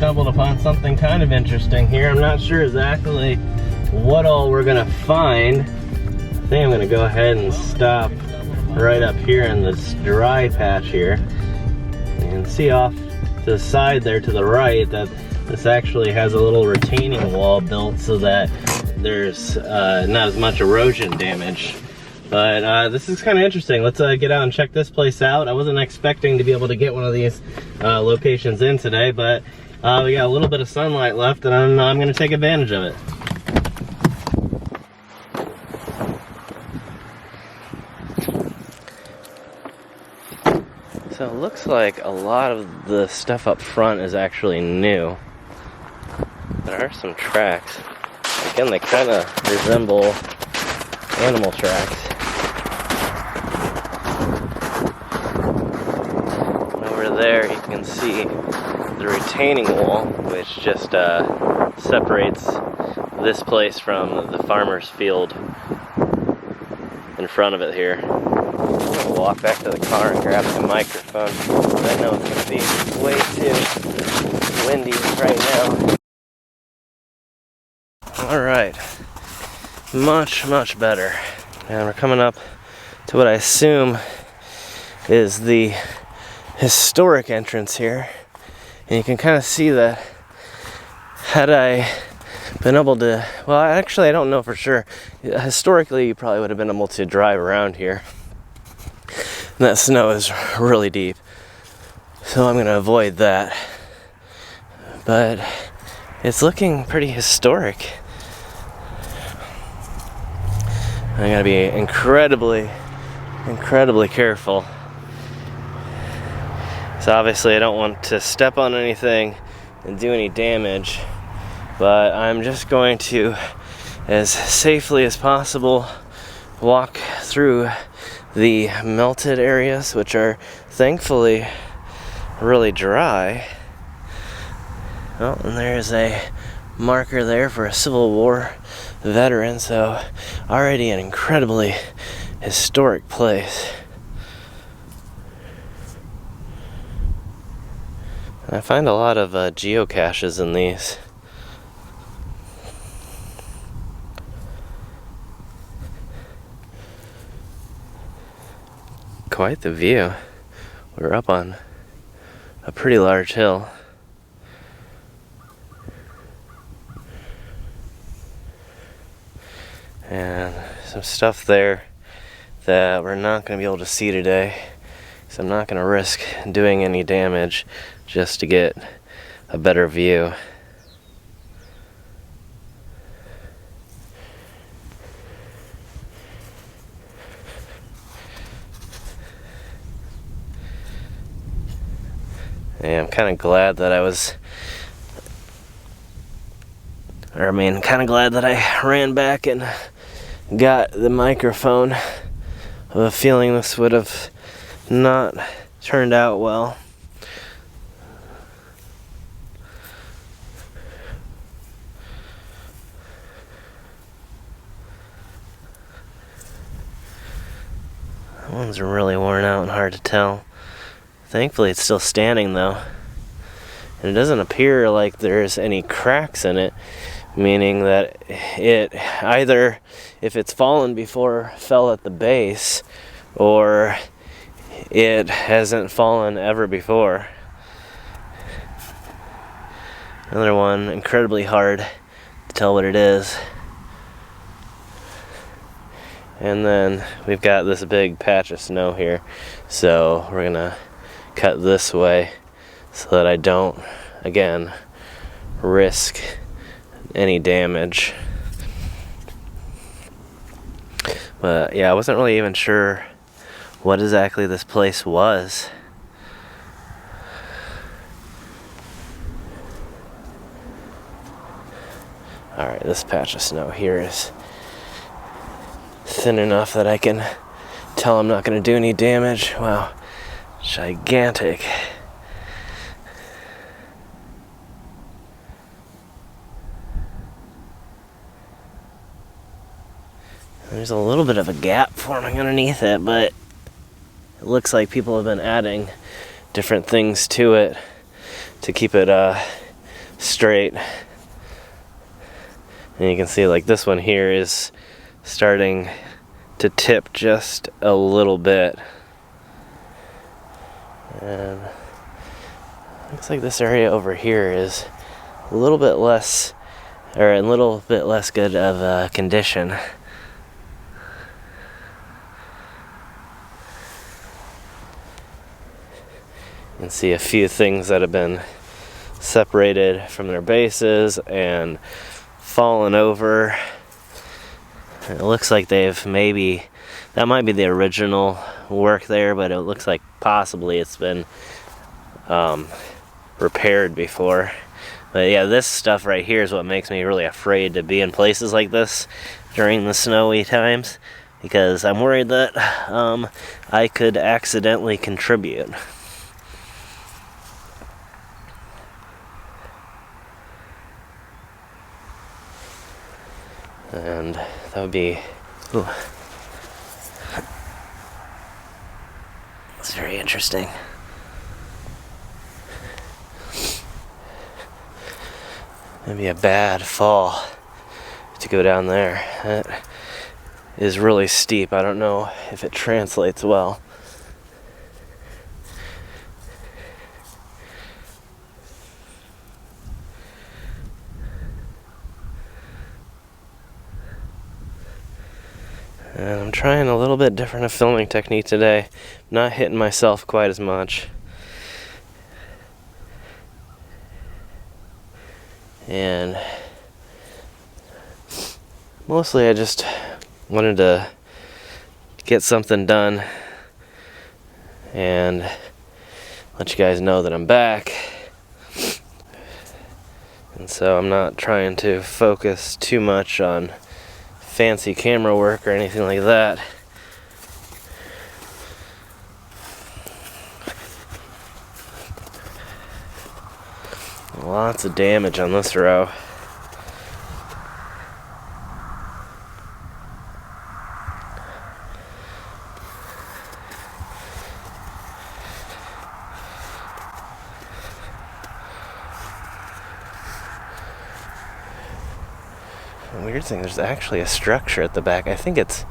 stumbled upon something kind of interesting here. I'm not sure exactly what all we're gonna find. I think I'm gonna go ahead and stop right up here in this dry patch here. You can see off to the side there to the right that this actually has a little retaining wall built so that there's not as much erosion damage. But this is kind of interesting. Let's get out and check this place out. I wasn't expecting to be able to get one of these locations in today, but we got a little bit of sunlight left, and I'm going to take advantage of it. So it looks like a lot of the stuff up front is actually new. There are some tracks. Again, they kind of resemble animal tracks. There you can see the retaining wall, which just separates this place from the farmer's field in front of it here. I'm gonna walk back to the car and grab the microphone. I know it's gonna be way too windy right now. Alright, much better. And we're coming up to what I assume is the historic entrance here, and you can kind of see that had I been able to, well, actually I don't know for sure. Historically you probably would have been able to drive around here, and that snow is really deep, so I'm going to avoid that. But it's looking pretty historic. I gotta be incredibly careful. So obviously I don't want to step on anything and do any damage, but I'm just going to, as safely as possible, walk through the melted areas, which are thankfully really dry. Oh, and there's a marker there for a Civil War veteran, so already an incredibly historic place. I find a lot of geocaches in these. Quite the view. We're up on a pretty large hill. And some stuff there that we're not going to be able to see today. So I'm not going to risk doing any damage just to get a better view. Yeah, I'm kind of glad that kind of glad that I ran back and got the microphone. I have a feeling this would have not turned out well. That one's really worn out and hard to tell. Thankfully it's still standing though. And it doesn't appear like there's any cracks in it, meaning that it either, if it's fallen before, fell at the base, or it hasn't fallen ever before. Another one, incredibly hard to tell what it is. And then we've got this big patch of snow here, so we're gonna cut this way so that I don't, again, risk any damage. But yeah, I wasn't really even sure what exactly this place was. Alright, this patch of snow here is thin enough that I can tell I'm not going to do any damage. Wow, gigantic. There's a little bit of a gap forming underneath it, but it looks like people have been adding different things to it to keep it straight. And you can see like this one here is starting to tip just a little bit. And looks like this area over here is a little bit less, or a little bit less good of condition. You can see a few things that have been separated from their bases and fallen over. It looks like they've maybe, that might be the original work there, but it looks like possibly it's been repaired before. But yeah, this stuff right here is what makes me really afraid to be in places like this during the snowy times, because I'm worried that I could accidentally contribute. And that would be, ooh, it's very interesting. It'd be a bad fall to go down there. That is really steep. I don't know if it translates well. And I'm trying a little bit different of filming technique today. Not hitting myself quite as much. And mostly I just wanted to get something done and let you guys know that I'm back. And so I'm not trying to focus too much on fancy camera work or anything like that. Lots of damage on this row. The weird thing, there's actually a structure at the back. I think it's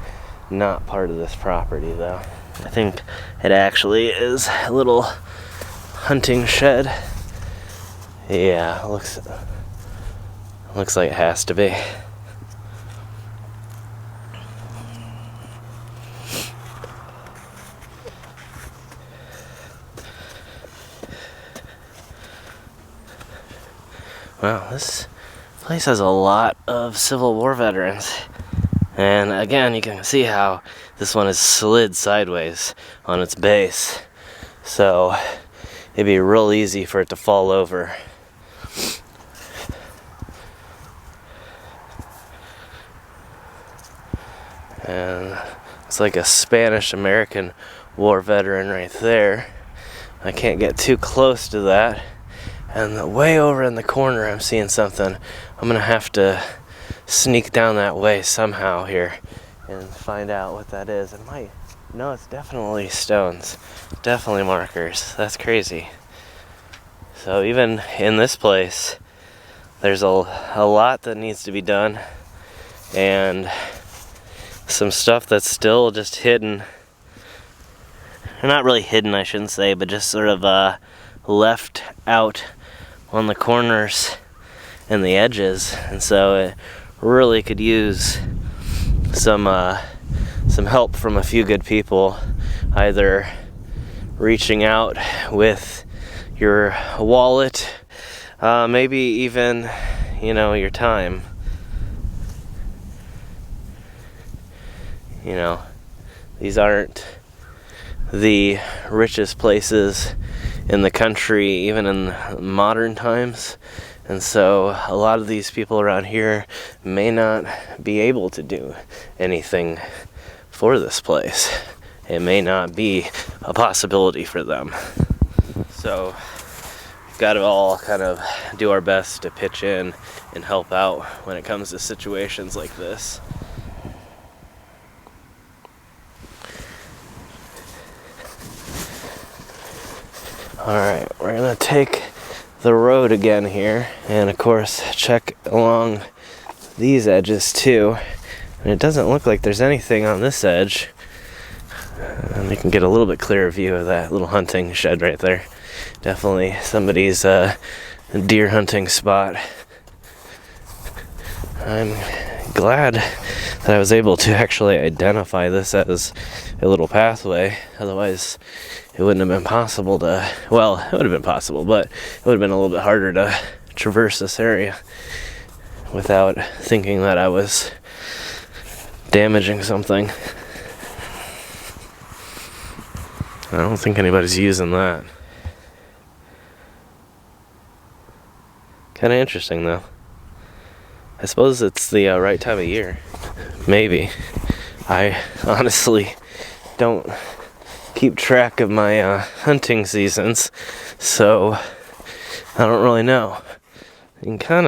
not part of this property though. I think it actually is a little hunting shed. Yeah, looks like it has to be. Wow, this place has a lot of Civil War veterans. And again, you can see how this one is slid sideways on its base. So it'd be real easy for it to fall over. And it's like a Spanish-American war veteran right there. I can't get too close to that. And way over in the corner I'm seeing something. I'm gonna have to sneak down that way somehow here and find out what that is. No, it's definitely stones. Definitely markers. That's crazy. So even in this place, there's a lot that needs to be done. And some stuff that's still just hidden. Or not really hidden, I shouldn't say, but just sort of left out on the corners and the edges. And so it really could use some help from a few good people, either reaching out with your wallet, maybe even, your time. These aren't the richest places in the country, even in modern times. And so a lot of these people around here may not be able to do anything for this place. It may not be a possibility for them. So we've got to all kind of do our best to pitch in and help out when it comes to situations like this. Alright, we're gonna take the road again here, and of course check along these edges too. And it doesn't look like there's anything on this edge. And you can get a little bit clearer view of that little hunting shed right there. Definitely somebody's deer hunting spot. I'm glad that I was able to actually identify this as a little pathway. Otherwise, it wouldn't have been possible to, well, it would have been possible, but it would have been a little bit harder to traverse this area without thinking that I was damaging something. I don't think anybody's using that. Kind of interesting though. I suppose it's the right time of year. Maybe. I honestly don't keep track of my hunting seasons, so I don't really know. You can kind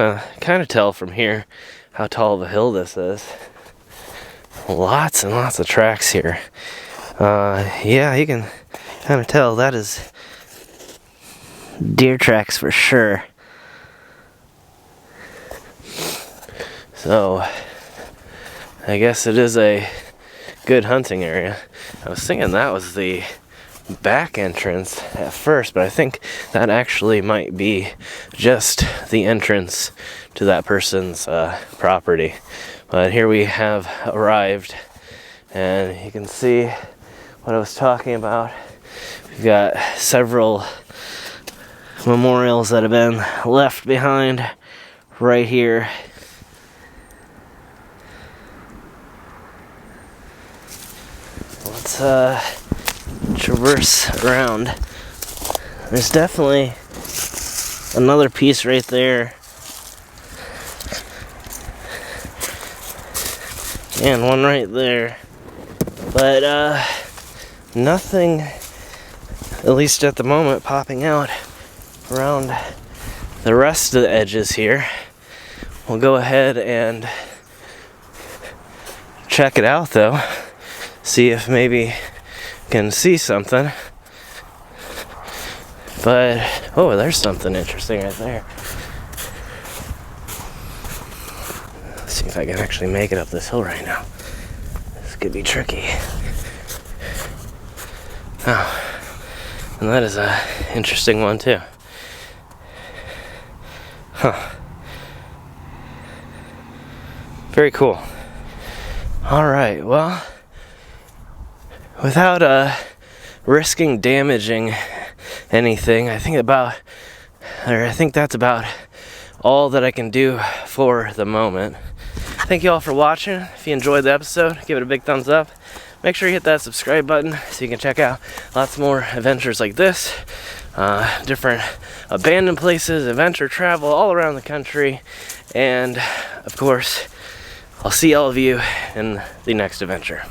of tell from here how tall of a hill this is. Lots and lots of tracks here. Yeah, you can kind of tell that is deer tracks for sure. So, I guess it is a good hunting area. I was thinking that was the back entrance at first, but I think that actually might be just the entrance to that person's property. But here we have arrived, and you can see what I was talking about. We've got several memorials that have been left behind right here. Let's traverse around. There's definitely another piece right there, and one right there, but nothing, at least at the moment, popping out around the rest of the edges here. We'll go ahead and check it out though, see if maybe can see something. But oh, there's something interesting right there. Let's see if I can actually make it up this hill right now. This could be tricky. Oh, and that is a interesting one too. Huh. Very cool. All right, well, without risking damaging anything, I think that's about all that I can do for the moment. Thank you all for watching. If you enjoyed the episode, give it a big thumbs up. Make sure you hit that subscribe button so you can check out lots more adventures like this, different abandoned places, adventure travel all around the country, and of course, I'll see all of you in the next adventure.